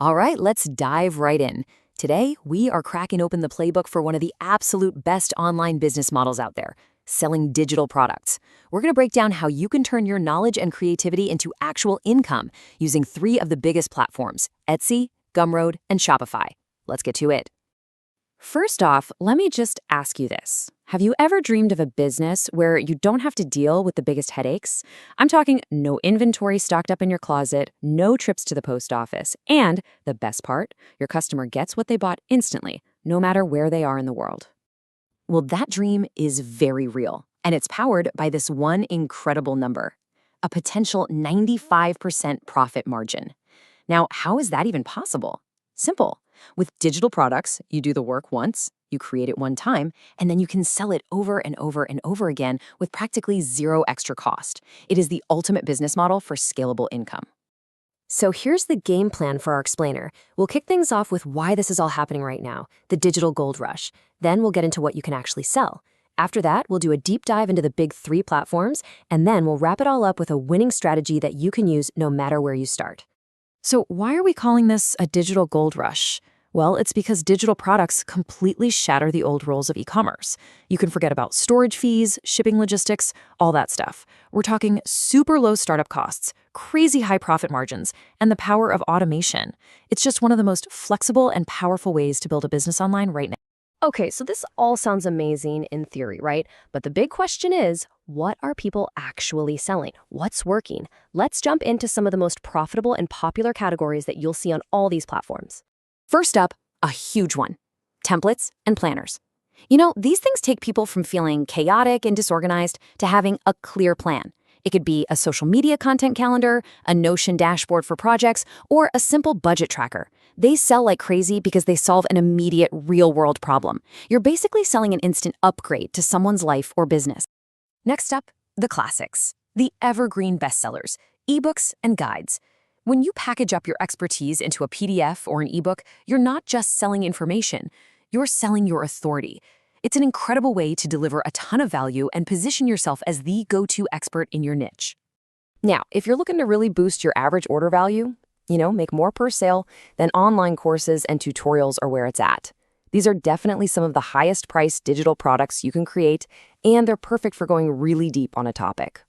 All right, let's dive right in. Today, we are cracking open the playbook for one of the absolute best online business models out there, selling digital products. We're going to break down how you can turn your knowledge and creativity into actual income using three of the biggest platforms: Etsy, Gumroad, and Shopify. Let's get to it. First off, let me just ask you this. Have you ever dreamed of a business where you don't have to deal with the biggest headaches? I'm talking no inventory stocked up in your closet, no trips to the post office, and the best part, your customer gets what they bought instantly, no matter where they are in the world. Well, that dream is very real, and it's powered by this one incredible number: a potential 95% profit margin. Now, how is that even possible? Simple. With digital products, you do the work once, you create it one time, and then you can sell it over and over and over again with practically zero extra cost. It is the ultimate business model for scalable income. So here's the game plan for our explainer. We'll kick things off with why this is all happening right now, the digital gold rush. Then we'll get into what you can actually sell. After that, we'll do a deep dive into the big three platforms, and then we'll wrap it all up with a winning strategy that you can use no matter where you start. So why are we calling this a digital gold rush? Well, it's because digital products completely shatter the old rules of e-commerce. You can forget about storage fees, shipping logistics, all that stuff. We're talking super low startup costs, crazy high profit margins, and the power of automation. It's just one of the most flexible and powerful ways to build a business online right now. Okay, so this all sounds amazing in theory, right? But the big question is, what are people actually selling? What's working? Let's jump into some of the most profitable and popular categories that you'll see on all these platforms. First up, a huge one: templates and planners. You know, these things take people from feeling chaotic and disorganized to having a clear plan. It could be a social media content calendar, a Notion dashboard for projects, or a simple budget tracker. They sell like crazy because they solve an immediate, real-world problem. You're basically selling an instant upgrade to someone's life or business. Next up, the classics, the evergreen bestsellers, ebooks and guides. When you package up your expertise into a PDF or an ebook, you're not just selling information, you're selling your authority. It's an incredible way to deliver a ton of value and position yourself as the go-to expert in your niche. Now, if you're looking to really boost your average order value, make more per sale, then online courses and tutorials are where it's at. These are definitely some of the highest priced digital products you can create, and they're perfect for going really deep on a topic.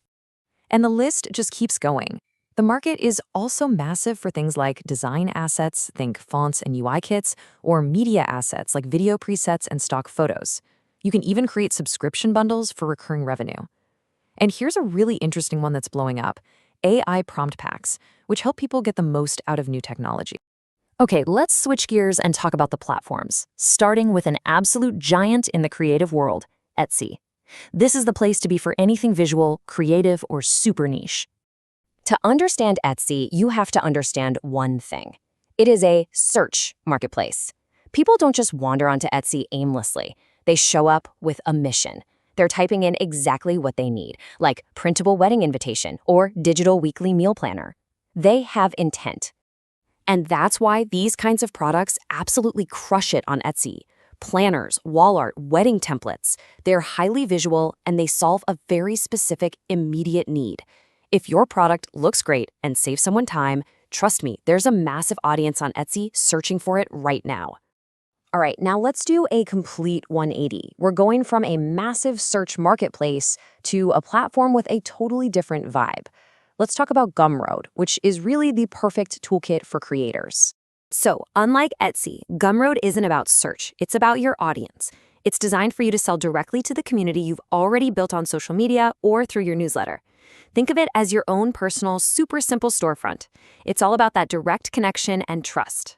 And the list just keeps going. The market is also massive for things like design assets, think fonts and UI kits, or media assets like video presets and stock photos. You can even create subscription bundles for recurring revenue. And here's a really interesting one that's blowing up: AI prompt packs, which help people get the most out of new technology. Okay, let's switch gears and talk about the platforms, starting with an absolute giant in the creative world, Etsy. This is the place to be for anything visual, creative, or super niche. To understand Etsy, you have to understand one thing. It is a search marketplace. People don't just wander onto Etsy aimlessly. They show up with a mission. They're typing in exactly what they need, like printable wedding invitation or digital weekly meal planner. They have intent. And that's why these kinds of products absolutely crush it on Etsy. Planners, wall art, wedding templates. They're highly visual and they solve a very specific, immediate need. If your product looks great and saves someone time, trust me, there's a massive audience on Etsy searching for it right now. All right, now let's do a complete 180. We're going from a massive search marketplace to a platform with a totally different vibe. Let's talk about Gumroad, which is really the perfect toolkit for creators. So, unlike Etsy, Gumroad isn't about search, it's about your audience. It's designed for you to sell directly to the community you've already built on social media or through your newsletter. Think of it as your own personal, super simple storefront. It's all about that direct connection and trust.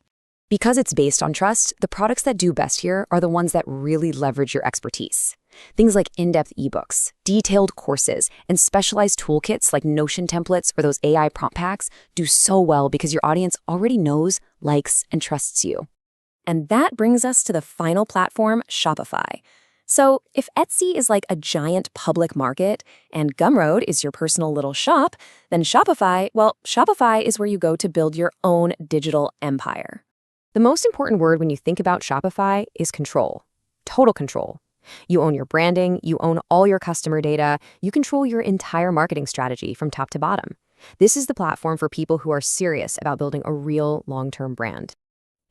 Because it's based on trust, the products that do best here are the ones that really leverage your expertise. Things like in-depth ebooks, detailed courses, and specialized toolkits like Notion templates or those AI prompt packs do so well because your audience already knows, likes, and trusts you. And that brings us to the final platform, Shopify. So if Etsy is like a giant public market and Gumroad is your personal little shop, then Shopify is where you go to build your own digital empire. The most important word when you think about Shopify is control. Total control. You own your branding, you own all your customer data, you control your entire marketing strategy from top to bottom. This is the platform for people who are serious about building a real long-term brand.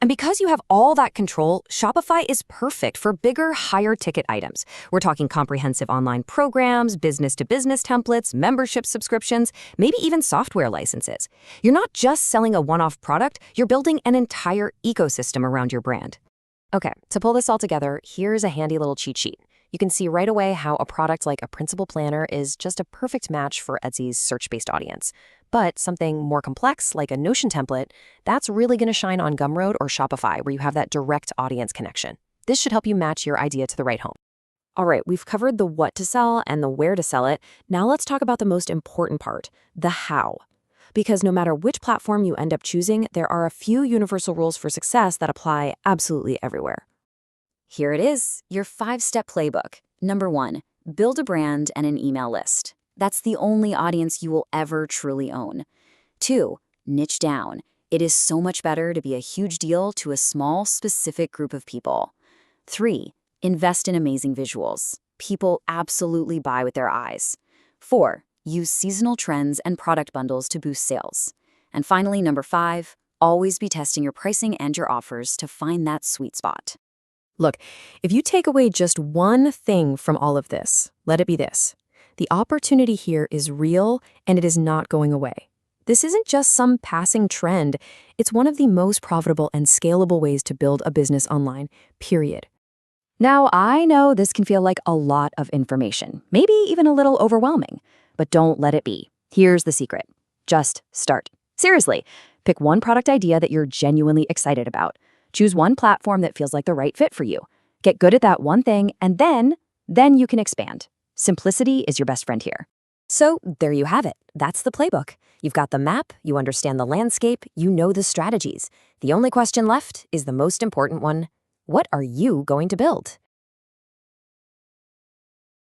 And because you have all that control, Shopify is perfect for bigger, higher-ticket items. We're talking comprehensive online programs, business-to-business templates, membership subscriptions, maybe even software licenses. You're not just selling a one-off product, you're building an entire ecosystem around your brand. Okay, to pull this all together, here's a handy little cheat sheet. You can see right away how a product like a printable planner is just a perfect match for Etsy's search-based audience. But something more complex, like a Notion template, that's really going to shine on Gumroad or Shopify, where you have that direct audience connection. This should help you match your idea to the right home. All right, we've covered the what to sell and the where to sell it. Now let's talk about the most important part, the how. Because no matter which platform you end up choosing, there are a few universal rules for success that apply absolutely everywhere. Here it is, your 5-step playbook. Number 1, build a brand and an email list. That's the only audience you will ever truly own. 2, niche down. It is so much better to be a huge deal to a small, specific group of people. 3, invest in amazing visuals. People absolutely buy with their eyes. 4, use seasonal trends and product bundles to boost sales. And finally, number 5, always be testing your pricing and your offers to find that sweet spot. Look, if you take away just one thing from all of this, let it be this. The opportunity here is real and it is not going away. This isn't just some passing trend. It's one of the most profitable and scalable ways to build a business online, period. Now, I know this can feel like a lot of information, maybe even a little overwhelming, but don't let it be. Here's the secret. Just start. Seriously, pick one product idea that you're genuinely excited about. Choose one platform that feels like the right fit for you. Get good at that one thing, and then you can expand. Simplicity is your best friend here. So there you have it. That's the playbook. You've got the map, you understand the landscape, you know the strategies. The only question left is the most important one. What are you going to build?